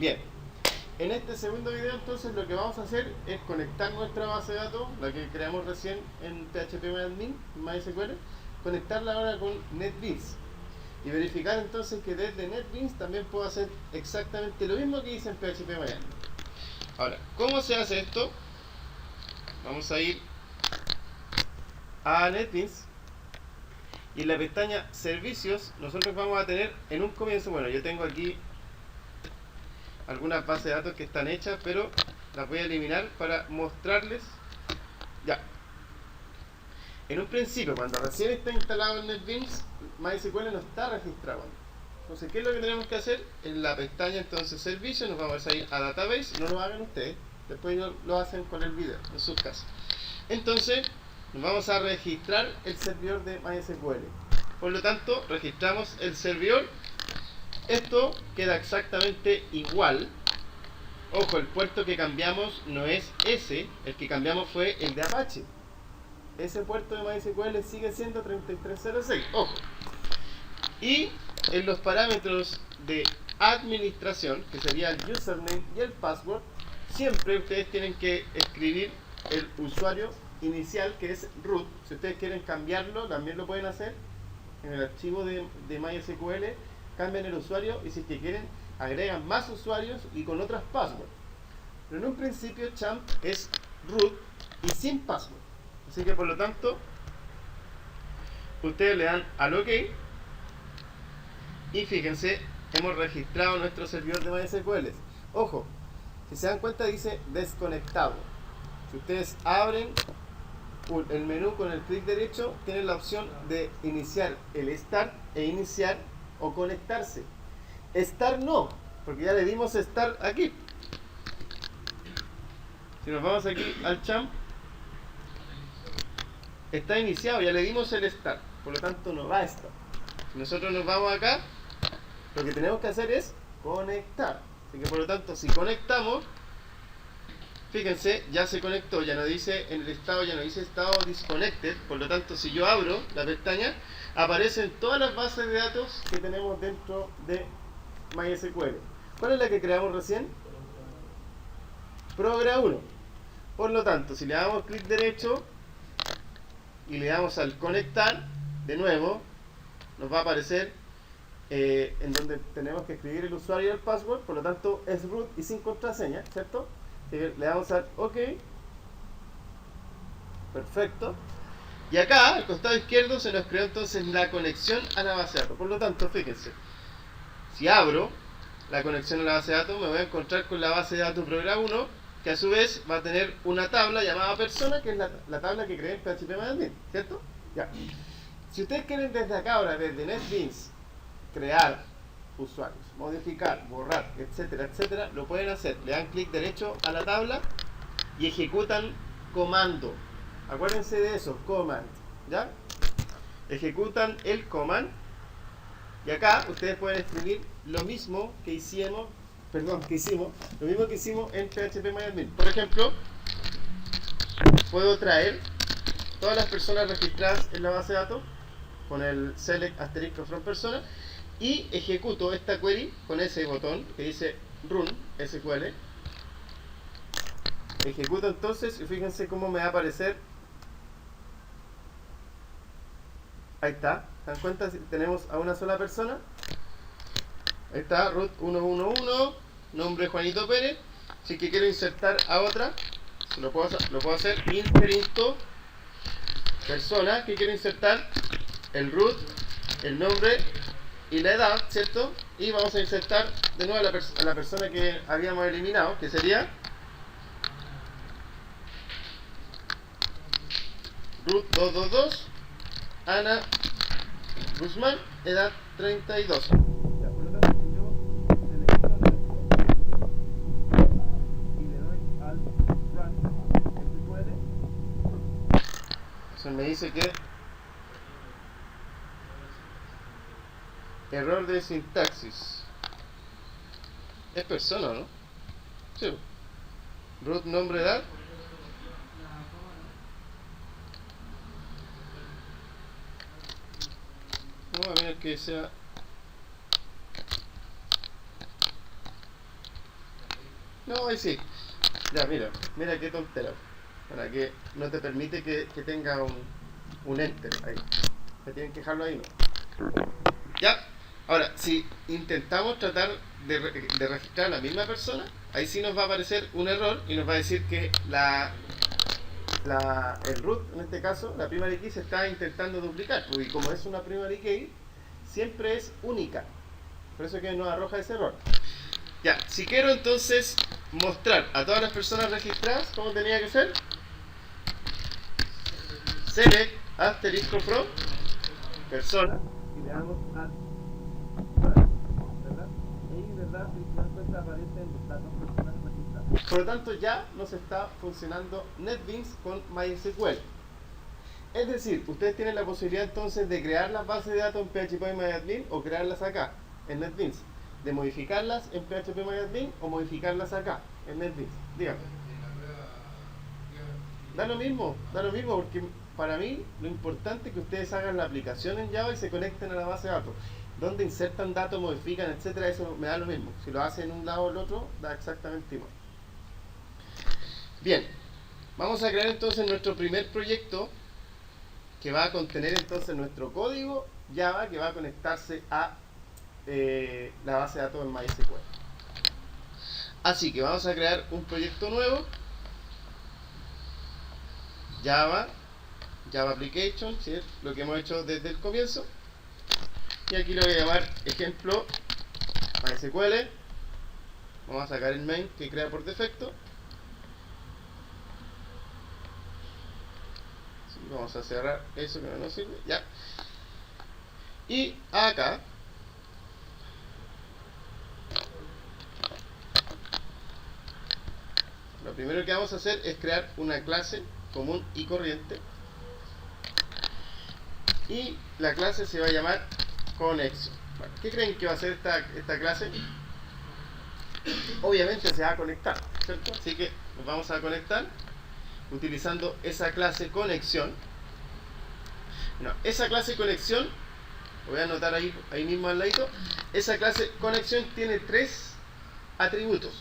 Bien, en este segundo video entonces lo que vamos a hacer es conectar nuestra base de datos, la que creamos recién en phpMyAdmin, MySQL, conectarla ahora con NetBeans y verificar entonces que desde NetBeans también puedo hacer exactamente lo mismo que hice en phpMyAdmin. Ahora, ¿cómo se hace esto? Vamos a ir a NetBeans y en la pestaña Servicios nosotros vamos a tener en un comienzo, bueno, yo tengo aquí algunas bases de datos que están hechas, pero las voy a eliminar para mostrarles. Ya. En un principio, cuando recién está instalado en NetBeans, MySQL no está registrado. Entonces, ¿qué es lo que tenemos que hacer? En la pestaña entonces Servicios nos vamos a ir a Database, no lo hagan ustedes, después lo hacen con el video en sus casas. Entonces, nos vamos a registrar el servidor de MySQL. Por lo tanto, registramos el servidor. Esto queda exactamente igual. Ojo, el puerto que cambiamos no es ese, el que cambiamos fue el de Apache. Ese puerto de MySQL sigue siendo 3306, ojo. Y en los parámetros de administración, que sería el username y el password, siempre ustedes tienen que escribir el usuario inicial, que es root. Si ustedes quieren cambiarlo, también lo pueden hacer en el archivo de MySQL. Cambian el usuario y si es que quieren agregan más usuarios y con otras passwords. Pero en un principio champ es root y sin password. Así que por lo tanto ustedes le dan al OK y fíjense, hemos registrado nuestro servidor de MySQL. Ojo, si se dan cuenta dice desconectado. Si ustedes abren el menú con el clic derecho, tienen la opción de iniciar el start e iniciar o conectarse. Start no, porque ya le dimos start aquí. Si nos vamos aquí al champ, está iniciado, ya le dimos el start, por lo tanto no va a estar. Si nosotros nos vamos acá, lo que tenemos que hacer es conectar. Así que por lo tanto, si conectamos, fíjense, ya se conectó, ya no dice en el estado, ya no dice estado disconnected. Por lo tanto, si yo abro la pestaña, aparecen todas las bases de datos que tenemos dentro de MySQL. ¿Cuál es la que creamos recién? Progra 1. Por lo tanto, si le damos clic derecho y le damos al conectar, de nuevo, nos va a aparecer en donde tenemos que escribir el usuario y el password. Por lo tanto, es root y sin contraseña, ¿cierto? Le damos al OK. Perfecto. Y acá, al costado izquierdo, se nos creó entonces la conexión a la base de datos. Por lo tanto, fíjense, si abro la conexión a la base de datos, me voy a encontrar con la base de datos Progra 1, que a su vez va a tener una tabla llamada persona, que es la tabla que creé en phpMyAdmin, ¿cierto? Ya. Si ustedes quieren desde acá ahora, desde NetBeans, crear usuarios, modificar, borrar, etcétera, etcétera, lo pueden hacer. Le dan clic derecho a la tabla y ejecutan comando. Acuérdense de eso, command, ¿ya? Ejecutan el command y acá ustedes pueden escribir lo mismo que hicimos, lo mismo que hicimos en phpMyAdmin. Por ejemplo, puedo traer todas las personas registradas en la base de datos con el select asterisco from persona y ejecuto esta query con ese botón que dice run SQL. Ejecuto entonces y fíjense cómo me va a aparecer. Ahí está, ¿se dan cuenta? Si tenemos a una sola persona. Ahí está, root 111, nombre Juanito Pérez. Si que quiero insertar a otra, lo puedo hacer inserinto persona, que quiero insertar el root, el nombre y la edad, ¿cierto? Y vamos a insertar de nuevo a la persona que habíamos eliminado, que sería root 222, Ana Guzmán, edad 32. Ya, por lo tanto, si yo selecciono esto y le doy al run SQL, eso me dice que error de sintaxis. Es persona, ¿no? Sí. Root, nombre, edad. Vamos a ver que sea No, ahí sí. Ya, mira qué tontera. Para que no te permite que tenga un enter ahí. Te tienen que dejarlo ahí, ¿no? Ya. Ahora, si intentamos tratar de registrar a la misma persona, ahí sí nos va a aparecer un error y nos va a decir que el root, en este caso, la primary key se está intentando duplicar, porque como es una primary key, siempre es única. Por eso que nos arroja ese error. Ya, si quiero entonces mostrar a todas las personas registradas, ¿cómo tenía que ser? Select asterisco from persona y le damos a ¿verdad? Y verdad, si se dan cuenta, aparecen los datos personales registrados. Por lo tanto, ya nos está funcionando NetBeans con MySQL. Es decir, ustedes tienen la posibilidad entonces de crear las bases de datos en PHPMyAdmin o crearlas acá, en NetBeans. De modificarlas en PHPMyAdmin o modificarlas acá, en NetBeans. Dígame. Da lo mismo porque para mí lo importante es que ustedes hagan la aplicación en Java y se conecten a la base de datos. Donde insertan datos, modifican, etcétera, eso me da lo mismo. Si lo hacen en un lado o el otro, da exactamente igual. Bien, vamos a crear entonces nuestro primer proyecto que va a contener entonces nuestro código Java que va a conectarse a la base de datos en MySQL. Así que vamos a crear un proyecto nuevo, Java Application, ¿sí? Lo que hemos hecho desde el comienzo. Y aquí lo voy a llamar ejemplo MySQL. Vamos a sacar el main que crea por defecto. Sí, vamos a cerrar eso que no nos sirve. Ya. Y acá lo primero que vamos a hacer es crear una clase común y corriente. Y la clase se va a llamar Connection. Bueno, ¿qué creen que va a hacer esta clase? Obviamente se va a conectar, ¿cierto? Así que nos vamos a conectar utilizando esa clase conexión. Bueno, esa clase conexión, lo voy a anotar ahí mismo al ladito. Esa clase conexión tiene 3 atributos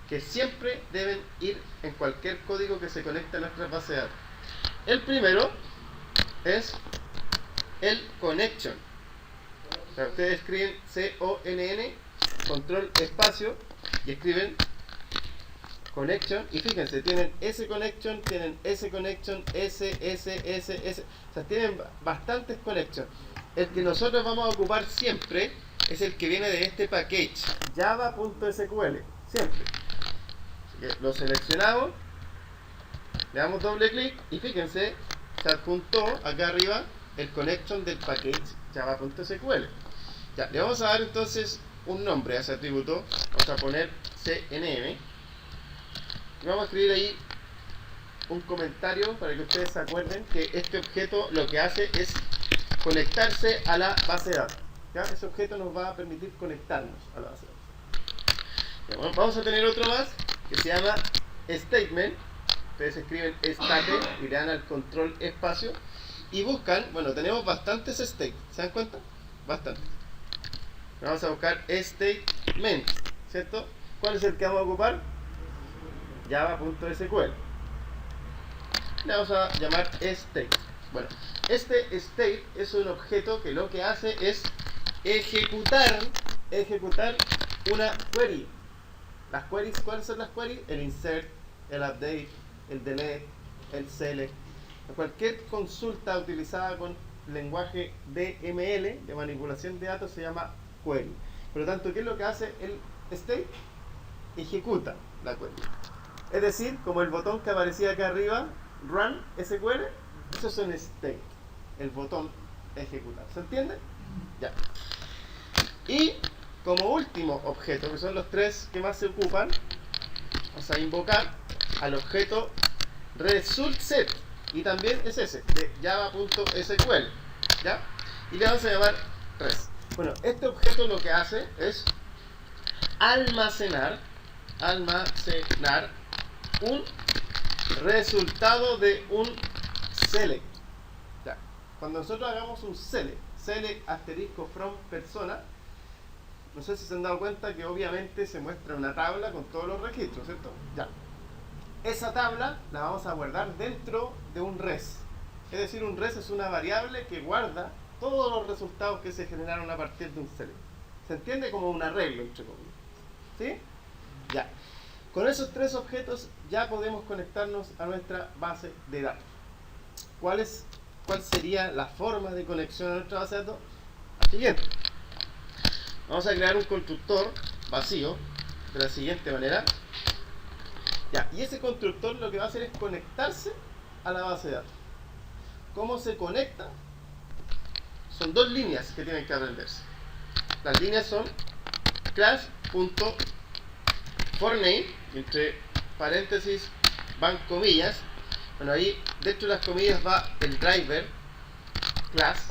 que siempre deben ir en cualquier código que se conecte a nuestra base de datos. El primero es el connection. O sea, ustedes escriben CONN, control espacio, y escriben connection, y fíjense, tienen S connection, tienen S connection, S. O sea, tienen bastantes connections. El que nosotros vamos a ocupar siempre es el que viene de este package, java.sql, siempre. Así que lo seleccionamos, le damos doble clic, y fíjense, se adjuntó acá arriba el connection del package java.sql. Ya, le vamos a dar entonces un nombre a ese atributo. Vamos a poner cnm y vamos a escribir ahí un comentario para que ustedes se acuerden que este objeto lo que hace es conectarse a la base de datos. ¿Ya? Ese objeto nos va a permitir conectarnos a la base de datos. Ya, bueno, vamos a tener otro más que se llama statement. Ustedes escriben state y le dan al control espacio y buscan, bueno, tenemos bastantes states, ¿se dan cuenta? Bastantes. Vamos a buscar statement, ¿cierto? ¿Cuál es el que vamos a ocupar? Java.sql. Le vamos a llamar state. Bueno, este state es un objeto que lo que hace es ejecutar una query. Las queries, ¿cuáles son las queries? El insert, el update, el delete, el select. Cualquier consulta utilizada con lenguaje DML, de manipulación de datos, se llama query. Por lo tanto, ¿qué es lo que hace el state? Ejecuta la query. Es decir, como el botón que aparecía acá arriba, run SQL, eso es un state, el botón ejecutar. ¿Se entiende? Ya. Y como último objeto, que son los 3 que más se ocupan, vamos a invocar al objeto resultSet, y también es ese, de java.sql, ¿ya? Y le vamos a llamar res. Bueno, este objeto lo que hace es almacenar un resultado de un select. Ya. Cuando nosotros hagamos un select asterisco from persona, no sé si se han dado cuenta que obviamente se muestra una tabla con todos los registros, ¿cierto? Ya. Esa tabla la vamos a guardar dentro de un res. Es decir, un res es una variable que guarda todos los resultados que se generaron a partir de un select. Se entiende como un arreglo, entre comillas. ¿Sí? Ya. Con esos tres objetos ya podemos conectarnos a nuestra base de datos. ¿Cuál sería la forma de conexión a nuestra base de datos? La siguiente. Vamos a crear un constructor vacío de la siguiente manera. Ya, y ese constructor lo que va a hacer es conectarse a la base de datos. ¿Cómo se conecta? Son dos líneas que tienen que aprenderse. Las líneas son class.forName, entre paréntesis van comillas. Bueno, ahí dentro de las comillas va el driver class.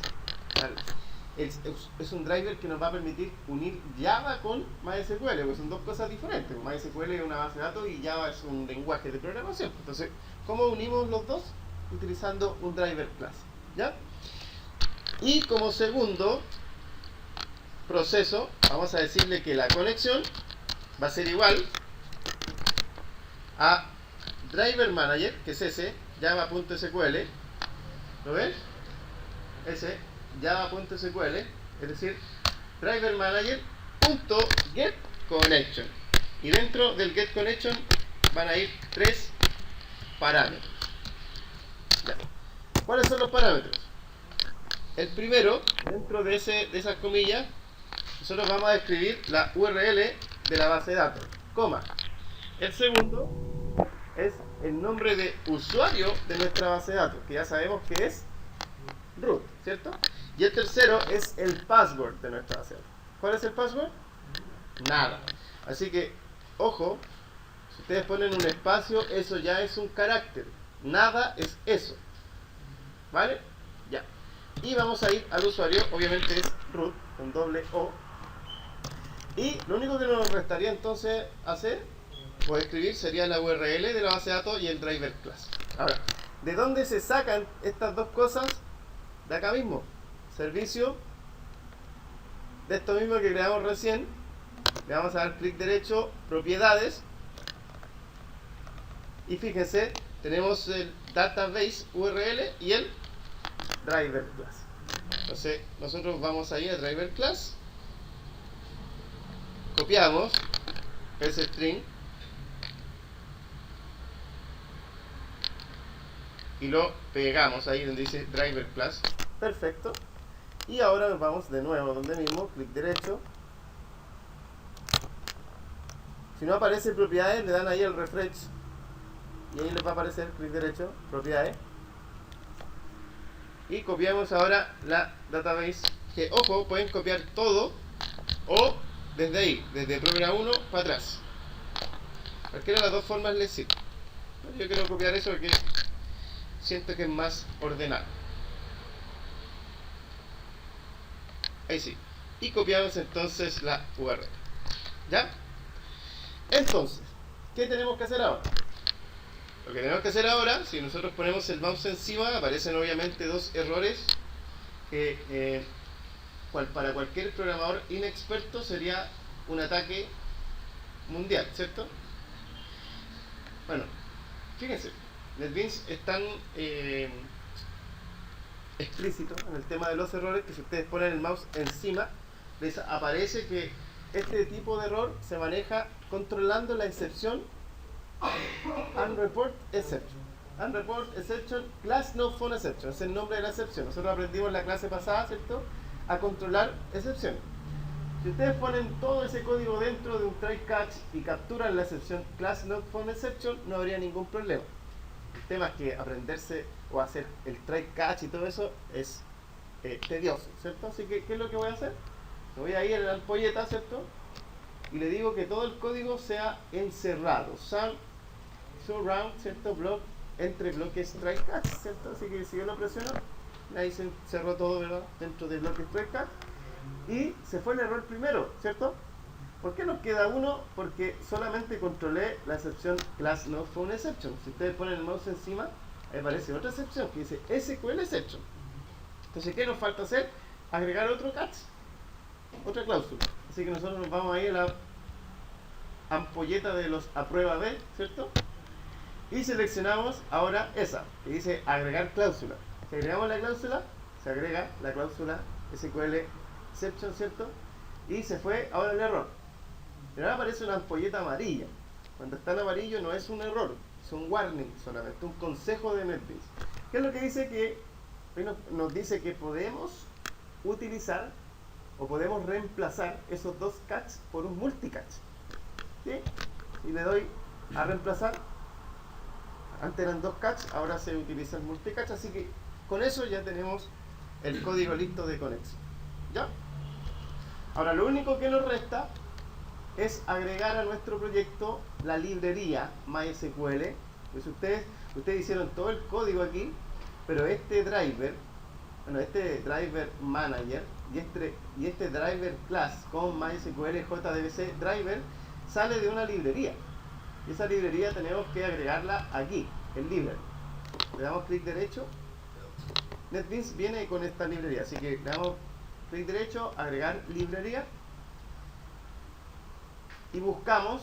Es un driver que nos va a permitir unir Java con MySQL, porque son dos cosas diferentes. MySQL es una base de datos y Java es un lenguaje de programación. Entonces, ¿cómo unimos los dos? Utilizando un driver class. ¿Ya? Y como segundo proceso, vamos a decirle que la conexión va a ser igual a driver manager, que es ese, java.sql. ¿Lo ves? Ese java.sql, es decir, driver manager.get connection. Y dentro del get connection van a ir tres parámetros. Ya. ¿Cuáles son los parámetros? El primero, dentro de esas comillas, nosotros vamos a escribir la URL de la base de datos, coma. El segundo es el nombre de usuario de nuestra base de datos, que ya sabemos que es root, ¿cierto? Y el tercero es el password de nuestra base de datos. ¿Cuál es el password? Nada. Así que, ojo, si ustedes ponen un espacio, eso ya es un carácter. Nada es eso. ¿Vale? Ya. Y vamos a ir al usuario, obviamente es root, con doble O. Y lo único que nos restaría entonces hacer o escribir sería la URL de la base de datos y el driver class. Ahora, ¿de dónde se sacan estas dos cosas? De acá mismo. Servicio de esto mismo que creamos recién. Le vamos a dar clic derecho, propiedades. Y fíjense, tenemos el database URL y el driver class. Entonces, nosotros vamos ahí a driver class. Copiamos ese string y lo pegamos ahí donde dice driver class. Perfecto. Y ahora nos vamos de nuevo donde mismo, clic derecho. Si no aparece propiedades, le dan ahí el refresh y ahí les va a aparecer clic derecho, propiedades. Y copiamos ahora la database, que ojo, pueden copiar todo o desde ahí, desde Program 1 para atrás. Cualquiera de las dos formas les sirve. Yo quiero copiar eso porque siento que es más ordenado. Ahí sí. Y copiamos entonces la URL. ¿Ya? Entonces, ¿qué tenemos que hacer ahora? Lo que tenemos que hacer ahora, si nosotros ponemos el mouse encima, aparecen obviamente dos errores que para cualquier programador inexperto sería un ataque mundial, ¿cierto? Bueno, fíjense, NetBeans es tan explícito en el tema de los errores que si ustedes ponen el mouse encima, les aparece que este tipo de error se maneja controlando la excepción unreport exception. Unreport exception, class no found exception, es el nombre de la excepción. Nosotros aprendimos en la clase pasada, ¿cierto?, a controlar excepciones. Si ustedes ponen todo ese código dentro de un try catch y capturan la excepción class not found exception, no habría ningún problema. El tema es que aprenderse o hacer el try catch y todo eso es tedioso, ¿cierto? Así que, ¿qué es lo que voy a hacer? Me voy a ir a la ampolleta, ¿cierto? Y le digo que todo el código sea encerrado. Surround, ¿cierto? Block, entre bloques try catch, ¿cierto? Así que si yo lo presiono, ahí se cerró todo, ¿verdad?, dentro de bloques try catch. Y se fue el error primero, ¿cierto? ¿Por qué nos queda uno? Porque solamente controlé la excepción class not found exception. Si ustedes ponen el mouse encima, ahí aparece otra excepción que dice SQL exception. Entonces, ¿qué nos falta hacer? Agregar otro catch, otra cláusula. Así que nosotros nos vamos a ir a la ampolleta de los a prueba de, ¿cierto? Y seleccionamos ahora esa, que dice agregar cláusula. Si agregamos la cláusula, se agrega la cláusula SQL exception, ¿cierto? Y se fue ahora el error. Pero ahora aparece una ampolleta amarilla. Cuando está en amarillo no es un error, es un warning solamente, un consejo de NetBeans. ¿Qué es lo que dice? Que nos dice que podemos utilizar o podemos reemplazar esos dos catch por un multicatch. ¿Sí? Y le doy a reemplazar. Antes eran dos catch, ahora se utiliza el multicatch, así que con eso ya tenemos el código listo de conexión. ¿Ya? Ahora lo único que nos resta es agregar a nuestro proyecto la librería MySQL. Pues ustedes hicieron todo el código aquí, pero este driver manager y este driver class con MySQL JDBC driver sale de una librería. Y esa librería tenemos que agregarla aquí, en library. Le damos clic derecho. NetBeans viene con esta librería, así que le damos clic derecho, agregar librería. Y buscamos,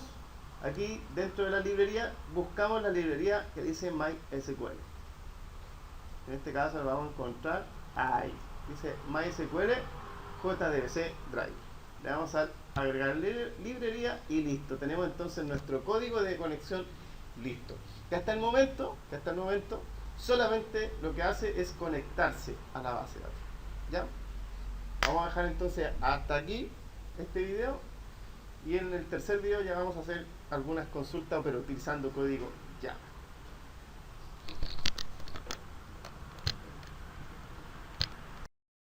aquí dentro de la librería, buscamos la librería que dice MySQL. En este caso lo vamos a encontrar ahí. Dice MySQL JDBC Drive. Le vamos a agregar librería y listo. Tenemos entonces nuestro código de conexión listo. Que hasta el momento solamente lo que hace es conectarse a la base de datos. ¿Ya? Vamos a dejar entonces hasta aquí este video. Y en el tercer video ya vamos a hacer algunas consultas, pero utilizando código Java.